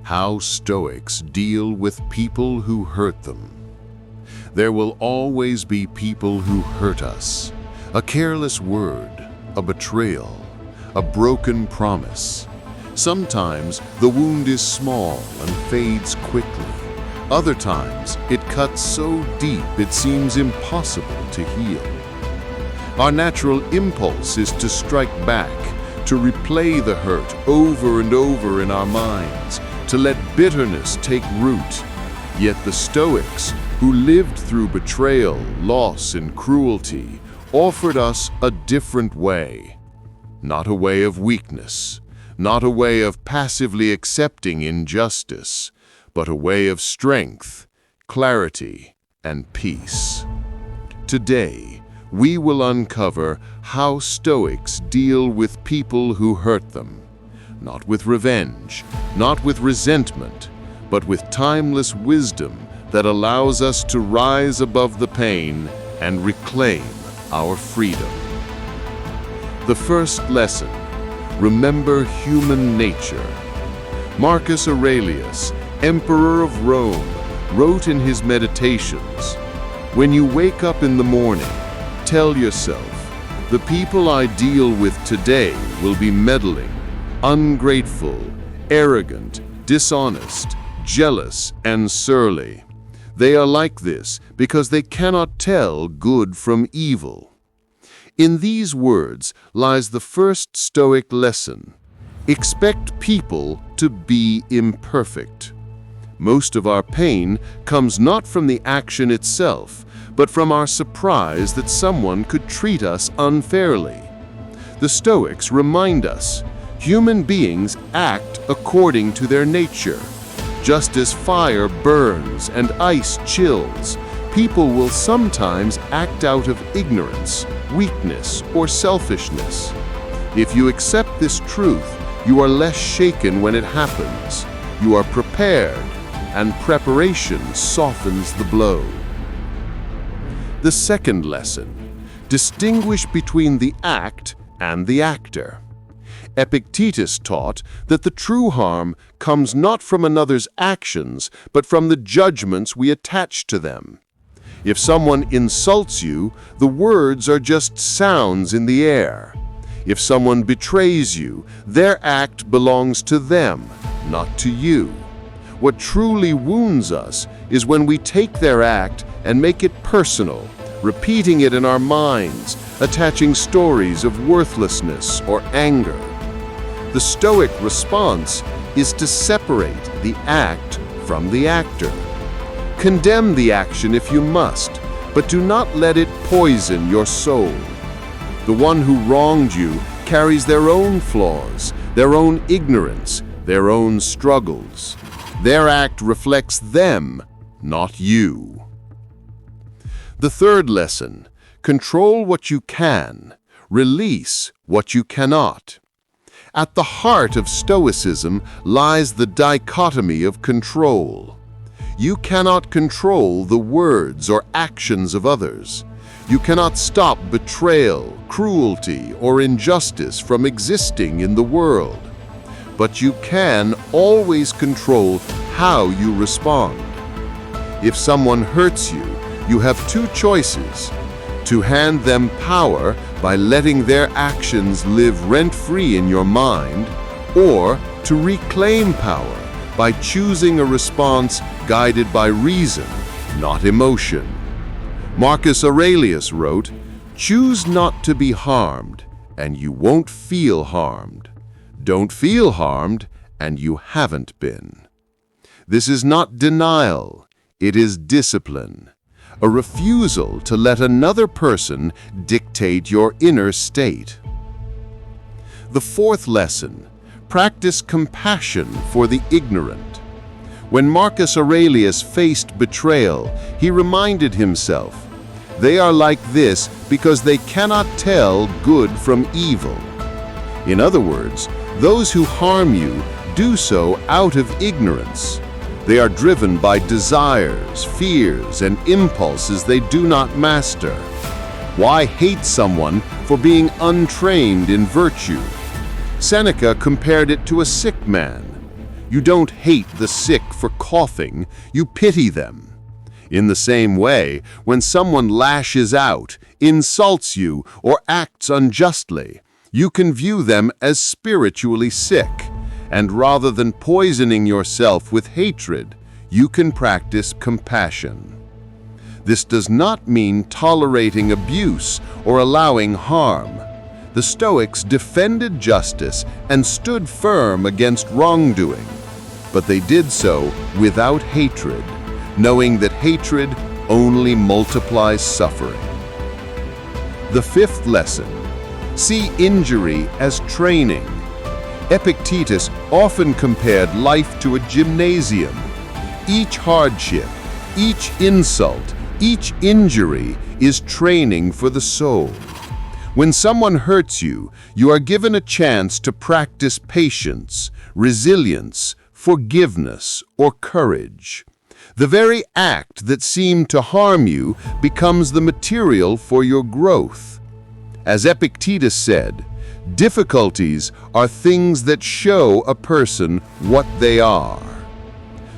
How Stoics deal with people who hurt them. There will always be people who hurt us. A careless word, a betrayal, a broken promise. Sometimes the wound is small and fades quickly. Other times it cuts so deep it seems impossible to heal. Our natural impulse is to strike back, to replay the hurt over and over in our minds, to let bitterness take root. Yet the Stoics, who lived through betrayal, loss, and cruelty, offered us a different way. Not a way of weakness, not a way of passively accepting injustice, but a way of strength, clarity, and peace. Today, we will uncover how Stoics deal with people who hurt them. Not with revenge, not with resentment, but with timeless wisdom that allows us to rise above the pain and reclaim our freedom. The first lesson: remember human nature. Marcus Aurelius, Emperor of Rome, wrote in his Meditations, "When you wake up in the morning, tell yourself, the people I deal with today will be meddling, ungrateful, arrogant, dishonest, jealous, and surly. They are like this because they cannot tell good from evil." In these words lies the first Stoic lesson. Expect people to be imperfect. Most of our pain comes not from the action itself, but from our surprise that someone could treat us unfairly. The Stoics remind us, human beings act according to their nature. Just as fire burns and ice chills, people will sometimes act out of ignorance, weakness, or selfishness. If you accept this truth, you are less shaken when it happens. You are prepared, and preparation softens the blow. The second lesson: distinguish between the act and the actor. Epictetus taught that the true harm comes not from another's actions, but from the judgments we attach to them. If someone insults you, the words are just sounds in the air. If someone betrays you, their act belongs to them, not to you. What truly wounds us is when we take their act and make it personal, repeating it in our minds, attaching stories of worthlessness or anger. The Stoic response is to separate the act from the actor. Condemn the action if you must, but do not let it poison your soul. The one who wronged you carries their own flaws, their own ignorance, their own struggles. Their act reflects them, not you. The third lesson: control what you can, release what you cannot. At the heart of Stoicism lies the dichotomy of control. You cannot control the words or actions of others. You cannot stop betrayal, cruelty, or injustice from existing in the world. But you can always control how you respond. If someone hurts you, you have two choices: to hand them power by letting their actions live rent-free in your mind, or to reclaim power by choosing a response guided by reason, not emotion. Marcus Aurelius wrote, "Choose not to be harmed, and you won't feel harmed. Don't feel harmed, and you haven't been." This is not denial, it is discipline. A refusal to let another person dictate your inner state. The fourth lesson: practice compassion for the ignorant. When Marcus Aurelius faced betrayal, he reminded himself, "They are like this because they cannot tell good from evil." In other words, those who harm you do so out of ignorance. They are driven by desires, fears, and impulses they do not master. Why hate someone for being untrained in virtue? Seneca compared it to a sick man. You don't hate the sick for coughing, you pity them. In the same way, when someone lashes out, insults you, or acts unjustly, you can view them as spiritually sick, and rather than poisoning yourself with hatred, you can practice compassion. This does not mean tolerating abuse or allowing harm. The Stoics defended justice and stood firm against wrongdoing, but they did so without hatred, knowing that hatred only multiplies suffering. The fifth lesson: see injury as training. Epictetus often compared life to a gymnasium. Each hardship, each insult, each injury is training for the soul. When someone hurts you, you are given a chance to practice patience, resilience, forgiveness, or courage. The very act that seemed to harm you becomes the material for your growth. As Epictetus said, difficulties are things that show a person what they are.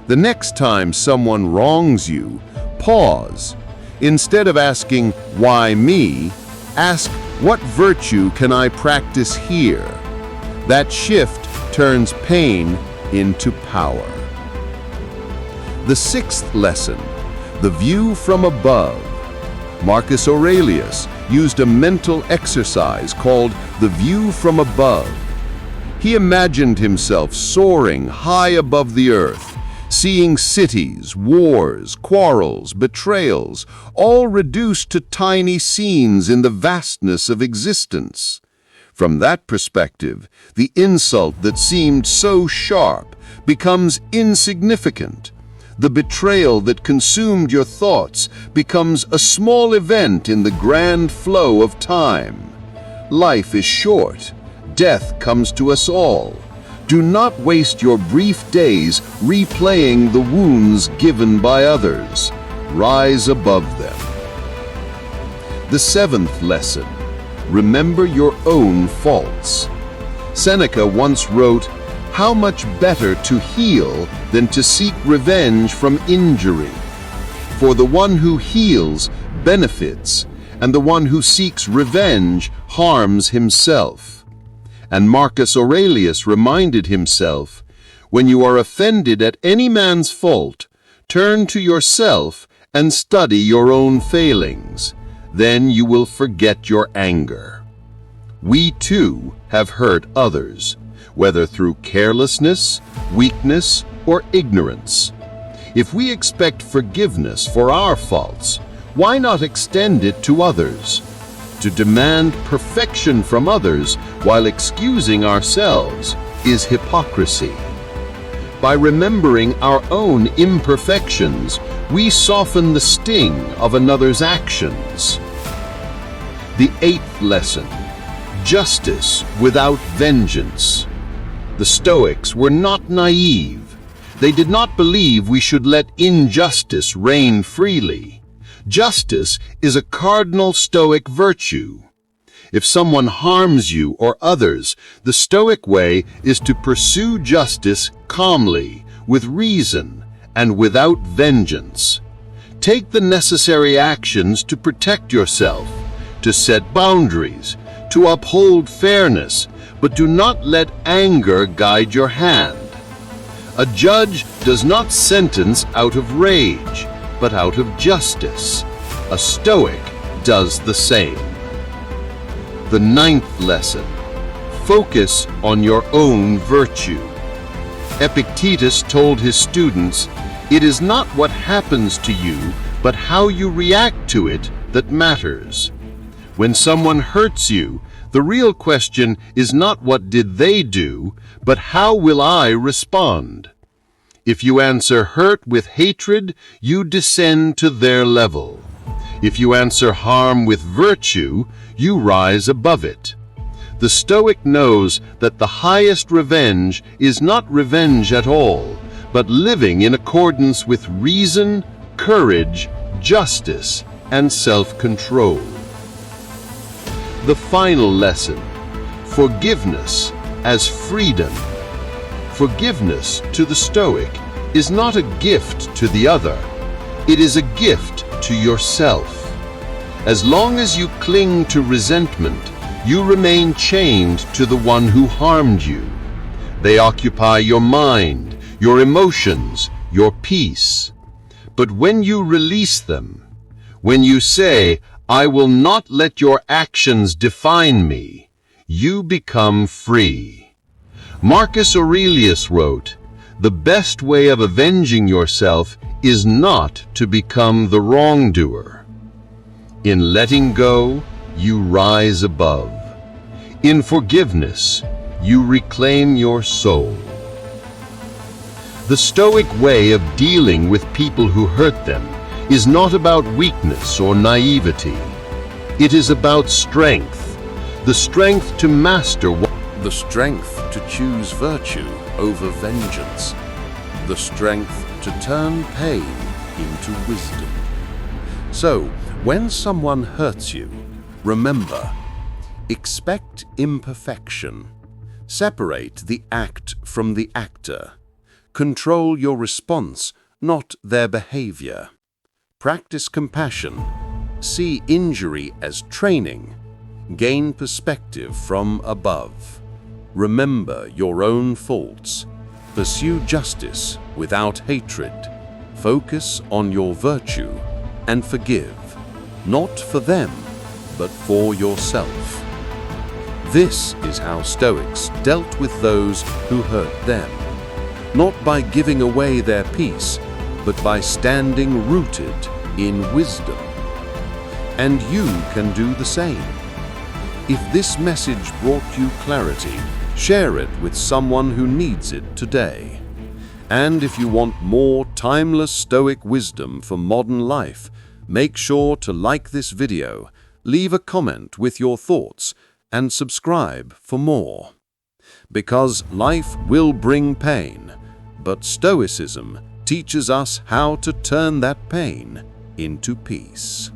The next time someone wrongs you, pause. Instead of asking, "Why me?" ask, "What virtue can I practice here?" That shift turns pain into power. The sixth lesson: the view from above. Marcus Aurelius used a mental exercise called the view from above. He imagined himself soaring high above the earth, seeing cities, wars, quarrels, betrayals, all reduced to tiny scenes in the vastness of existence. From that perspective, the insult that seemed so sharp becomes insignificant. The betrayal that consumed your thoughts becomes a small event in the grand flow of time. Life is short. Death comes to us all. Do not waste your brief days replaying the wounds given by others. Rise above them. The seventh lesson: remember your own faults. Seneca once wrote, "How much better to heal than to seek revenge from injury? For the one who heals benefits, and the one who seeks revenge harms himself." And Marcus Aurelius reminded himself, "When you are offended at any man's fault, turn to yourself and study your own failings. Then you will forget your anger." We too have hurt others, whether through carelessness, weakness, or ignorance. If we expect forgiveness for our faults, why not extend it to others? To demand perfection from others while excusing ourselves is hypocrisy. By remembering our own imperfections, we soften the sting of another's actions. The eighth lesson: justice without vengeance. The Stoics were not naive. They did not believe we should let injustice reign freely. Justice is a cardinal Stoic virtue. If someone harms you or others, the Stoic way is to pursue justice calmly, with reason, and without vengeance. Take the necessary actions to protect yourself, to set boundaries, to uphold fairness, but do not let anger guide your hand. A judge does not sentence out of rage, but out of justice. A Stoic does the same. The ninth lesson: focus on your own virtue. Epictetus told his students, "It is not what happens to you, but how you react to it that matters." When someone hurts you, the real question is not what did they do, but how will I respond? If you answer hurt with hatred, you descend to their level. If you answer harm with virtue, you rise above it. The Stoic knows that the highest revenge is not revenge at all, but living in accordance with reason, courage, justice, and self-control. The final lesson: forgiveness as freedom. Forgiveness to the Stoic is not a gift to the other. It is a gift to yourself. As long as you cling to resentment, you remain chained to the one who harmed you. They occupy your mind, your emotions, your peace. But when you release them, when you say, "I will not let your actions define me," you become free. Marcus Aurelius wrote, "The best way of avenging yourself is not to become the wrongdoer. In letting go, you rise above. In forgiveness, you reclaim your soul." The Stoic way of dealing with people who hurt them is not about weakness or naivety. It is about strength, the strength to master the strength to choose virtue over vengeance, the strength to turn pain into wisdom. So, when someone hurts you, remember, expect imperfection. Separate the act from the actor. Control your response, not their behavior. Practice compassion. See injury as training. Gain perspective from above. Remember your own faults. Pursue justice without hatred. Focus on your virtue and forgive, not for them, but for yourself. This is how Stoics dealt with those who hurt them, not by giving away their peace, but by standing rooted in wisdom. And you can do the same. If this message brought you clarity, share it with someone who needs it today. And if you want more timeless Stoic wisdom for modern life, make sure to like this video, leave a comment with your thoughts, and subscribe for more. Because life will bring pain, but Stoicism teaches us how to turn that pain into peace.